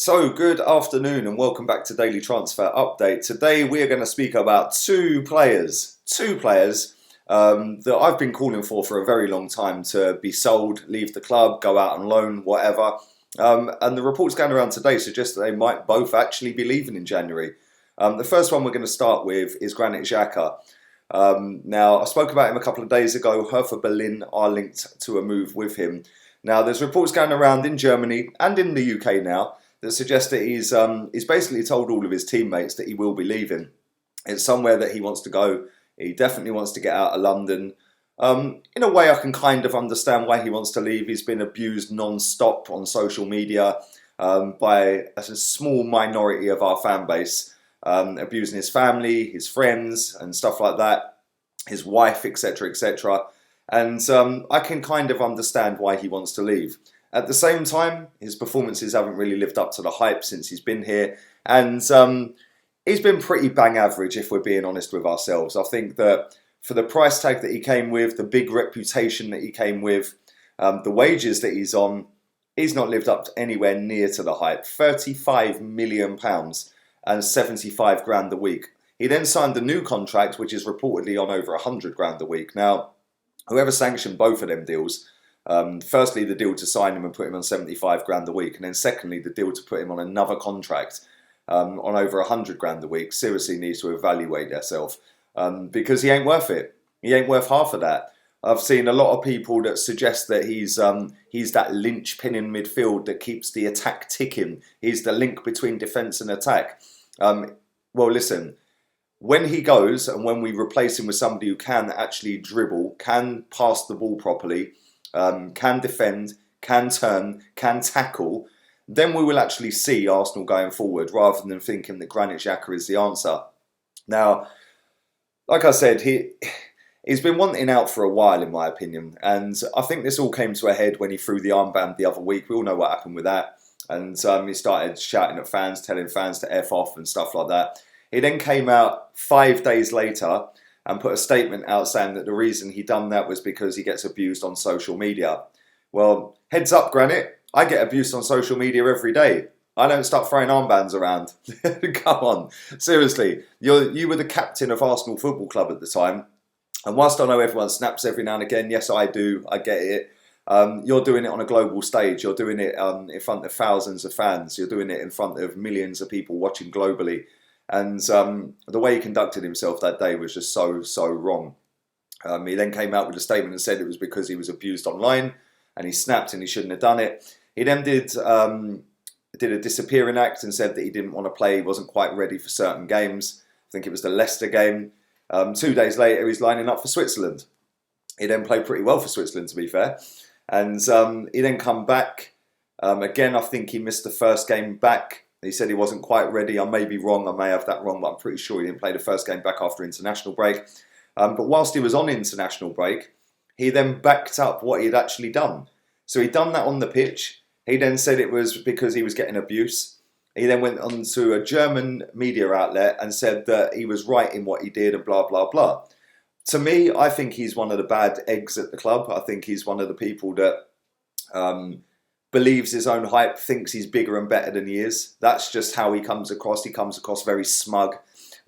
So, good afternoon and welcome back to Daily Transfer Update. Today we are going to speak about two players that I've been calling for a very long time to be sold, leave the club, go out on loan, whatever. And the reports going around today suggest that they might both actually be leaving in January. The first one we're going to start with is Granit Xhaka. Now, I spoke about him a couple of days ago. Hertha Berlin are linked to a move with him. Now, there's reports going around in Germany and in the UK now that suggest that he's basically told all of his teammates that he will be leaving. It's somewhere that he wants to go. He definitely wants to get out of London. In a way, I can kind of understand why he wants to leave. He's been abused non-stop on social media by a small minority of our fan base, abusing his family, his friends, and stuff like that, his wife, etc., etc. And I can kind of understand why he wants to leave. At the same time, his performances haven't really lived up to the hype since he's been here. And he's been pretty bang average, if we're being honest with ourselves. I think that for the price tag that he came with, the big reputation that he came with, the wages that he's on, he's not lived up to anywhere near to the hype. £35 million and 75 grand a week. He then signed a new contract, which is reportedly on over 100 grand a week. Now, whoever sanctioned both of them deals, firstly, the deal to sign him and put him on 75 grand a week, and then secondly, the deal to put him on another contract on over 100 grand a week, seriously needs to evaluate themselves because he ain't worth it. He ain't worth half of that. I've seen a lot of people that suggest that he's that linchpin in midfield that keeps the attack ticking. He's the link between defence and attack. Well, listen, when he goes and when we replace him with somebody who can actually dribble, can pass the ball properly, can defend, can turn, can tackle, then we will actually see Arsenal going forward rather than thinking that Granit Xhaka is the answer. Now, like I said, he's been wanting out for a while in my opinion, and I think this all came to a head when he threw the armband the other week. We all know what happened with that, and he started shouting at fans, telling fans to F off and stuff like that. He then came out 5 days later and put a statement out saying that the reason he done that was because he gets abused on social media. Well, heads up, Granit. I get abused on social media every day. I don't start throwing armbands around. Come on. Seriously. You were the captain of Arsenal Football Club at the time. And whilst I know everyone snaps every now and again, yes, I do. I get it. You're doing it on a global stage. You're doing it in front of thousands of fans. You're doing it in front of millions of people watching globally. And the way he conducted himself that day was just so wrong. He then came out with a statement and said it was because he was abused online and he snapped and he shouldn't have done it. He then did a disappearing act and said that he didn't want to play, he wasn't quite ready for certain games. I think it was the Leicester game. 2 days later, he's lining up for Switzerland. He then played pretty well for Switzerland, to be fair. And he then come back. Again, I think he missed the first game back. He said he wasn't quite ready. I may be wrong. I may have that wrong, but I'm pretty sure he didn't play the first game back after international break. But whilst he was on international break, he then backed up what he'd actually done. So he'd done that on the pitch. He then said it was because he was getting abuse. He then went on to a German media outlet and said that he was right in what he did and blah, blah, blah. To me, I think he's one of the bad eggs at the club. I think he's one of the people that believes his own hype, thinks he's bigger and better than he is. That's just how he comes across. He comes across very smug,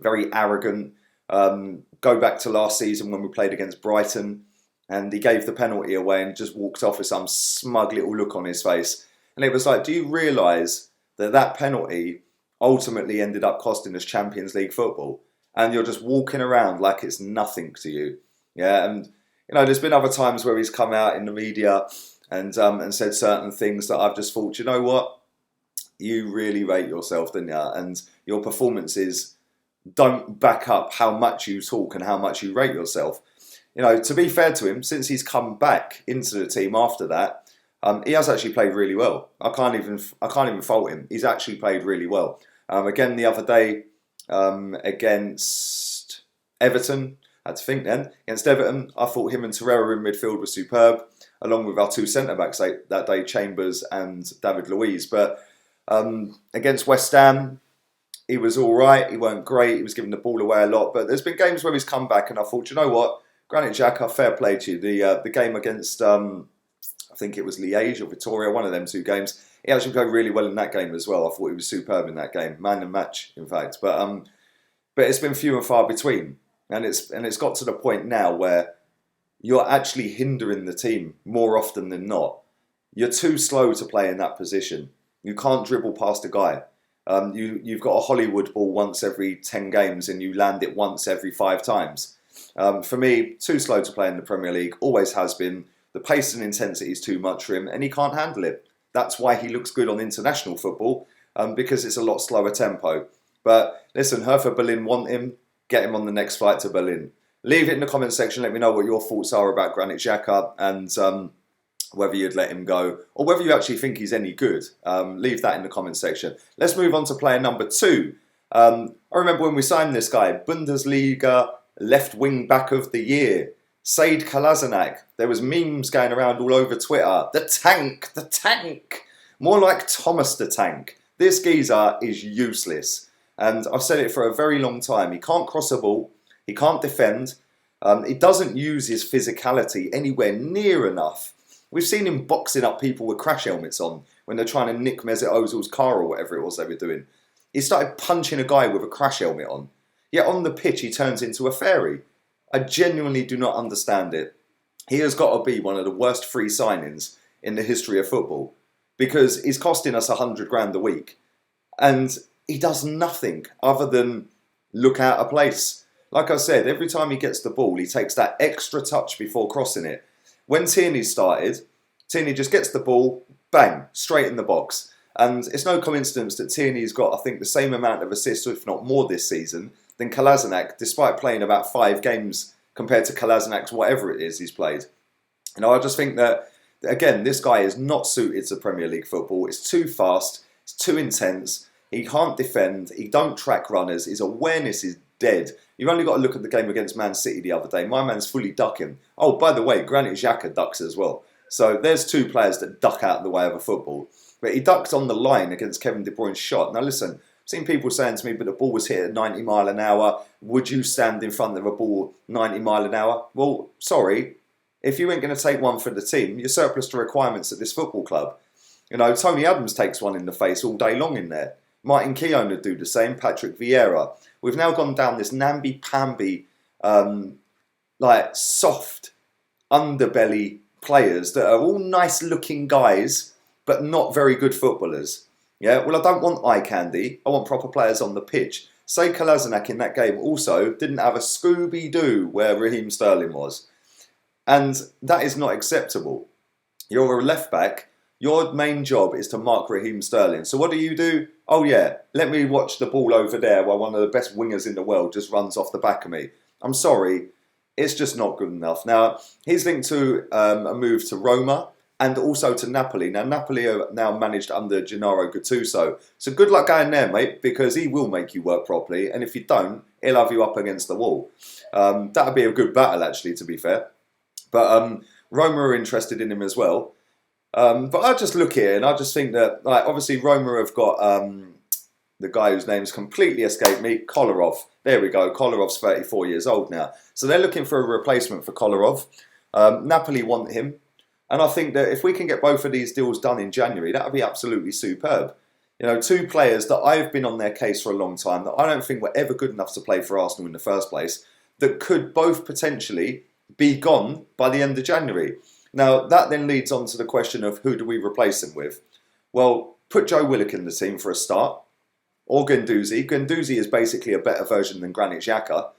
very arrogant. Go back to last season when we played against Brighton and he gave the penalty away and just walked off with some smug little look on his face. And it was like, do you realise that that penalty ultimately ended up costing us Champions League football? And you're just walking around like it's nothing to you. Yeah, and there's been other times where he's come out in the media and said certain things that I've just thought, you know what? You really rate yourself, don't you? And your performances don't back up how much you talk and how much you rate yourself. To be fair to him, since he's come back into the team after that, he has actually played really well. I can't even fault him. He's actually played really well. Again, the other day against Everton, I had to think then, against Everton, I thought him and Torreira in midfield were superb, along with our two centre-backs that day, Chambers and David Luiz. But against West Ham, he was all right. He weren't great. He was giving the ball away a lot. But there's been games where he's come back and I thought, you know what? Granit Xhaka, fair play to you. The game against, I think it was Liège or Vitoria, one of them two games. He actually played really well in that game as well. I thought he was superb in that game, man of the match, in fact. But it's been few and far between, and it's got to the point now where you're actually hindering the team more often than not. You're too slow to play in that position. You can't dribble past a guy. You've got a Hollywood ball once every 10 games and you land it once every 5 times. For me, too slow to play in the Premier League, always has been. The pace and intensity is too much for him and he can't handle it. That's why he looks good on international football, because it's a lot slower tempo. But listen, Hertha Berlin want him, get him on the next flight to Berlin. Leave it in the comment section, let me know what your thoughts are about Granit Xhaka and whether you'd let him go or whether you actually think he's any good. Leave that in the comment section. Let's move on to player number 2. I remember when we signed this guy, Bundesliga left wing back of the year, Sead Kolasinac. There was memes going around all over Twitter. The tank. More like Thomas the Tank. This geezer is useless. And I've said it for a very long time. He can't cross a ball. He can't defend. He doesn't use his physicality anywhere near enough. We've seen him boxing up people with crash helmets on when they're trying to nick Mesut Ozil's car or whatever it was they were doing. He started punching a guy with a crash helmet on. Yet on the pitch he turns into a fairy. I genuinely do not understand it. He has got to be one of the worst free signings in the history of football because he's costing us 100 grand a week and he does nothing other than look out of place. Like I said, every time he gets the ball, he takes that extra touch before crossing it. When Tierney started, Tierney just gets the ball, bang, straight in the box. And it's no coincidence that Tierney's got, I think, the same amount of assists, if not more this season, than Kolasinac, despite playing about 5 games compared to Kolasinac's whatever it is he's played. I just think that, again, this guy is not suited to Premier League football. It's too fast, it's too intense, he can't defend, he don't track runners, his awareness is dead. You've only got to look at the game against Man City the other day. My man's fully ducking. Oh, by the way, Granit Xhaka ducks as well. So there's 2 players that duck out of the way of a football. But he ducked on the line against Kevin De Bruyne's shot. Now listen, I've seen people saying to me, but the ball was hit at 90 mile an hour. Would you stand in front of a ball 90 mile an hour? Well, sorry. If you ain't going to take one for the team, you're surplus to requirements at this football club. You know, Tony Adams takes one in the face all day long in there. Martin Keown would do the same, Patrick Vieira. We've now gone down this namby-pamby, soft underbelly players that are all nice-looking guys, but not very good footballers. Yeah, well, I don't want eye candy. I want proper players on the pitch. Sead Kolasinac in that game also didn't have a Scooby-Doo where Raheem Sterling was. And that is not acceptable. You're a left-back. Your main job is to mark Raheem Sterling. So what do? Oh yeah, let me watch the ball over there while one of the best wingers in the world just runs off the back of me. I'm sorry, it's just not good enough. Now, he's linked to a move to Roma and also to Napoli. Now, Napoli are now managed under Gennaro Gattuso. So good luck going there, mate, because he will make you work properly. And if you don't, he'll have you up against the wall. That would be a good battle, actually, to be fair. But Roma are interested in him as well. But I just look here and I just think that, obviously Roma have got the guy whose name's completely escaped me, Kolarov. There we go, Kolarov's 34 years old now. So they're looking for a replacement for Kolarov. Napoli want him. And I think that if we can get both of these deals done in January, that would be absolutely superb. You know, 2 players that I've been on their case for a long time, that I don't think were ever good enough to play for Arsenal in the first place, that could both potentially be gone by the end of January. Now, that then leads on to the question of who do we replace him with? Well, put Joe Willock in the team for a start, or Guendouzi. Guendouzi is basically a better version than Granit Xhaka.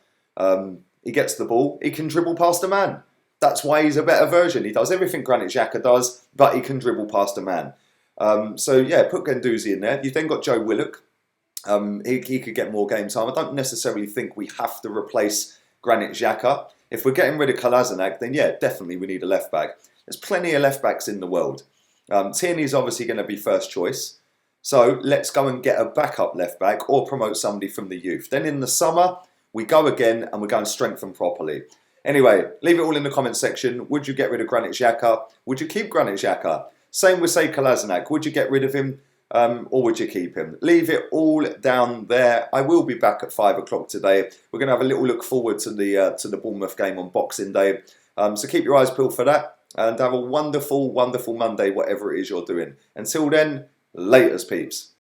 He gets the ball, he can dribble past a man. That's why he's a better version. He does everything Granit Xhaka does, but he can dribble past a man. So yeah, put Guendouzi in there. You've then got Joe Willock. He could get more game time. I don't necessarily think we have to replace Granit Xhaka. If we're getting rid of Kolasinac, then yeah, definitely we need a left back. There's plenty of left backs in the world. Tierney's obviously going to be first choice. So let's go and get a backup left back or promote somebody from the youth. Then in the summer, we go again and we're going to strengthen properly. Anyway, leave it all in the comment section. Would you get rid of Granit Xhaka? Would you keep Granit Xhaka? Same with Sead Kolasinac. Would you get rid of him or would you keep him? Leave it all down there. I will be back at 5 o'clock today. We're going to have a little look forward to the Bournemouth game on Boxing Day. So keep your eyes peeled for that and have a wonderful, wonderful Monday, whatever it is you're doing. Until then, Laters, peeps.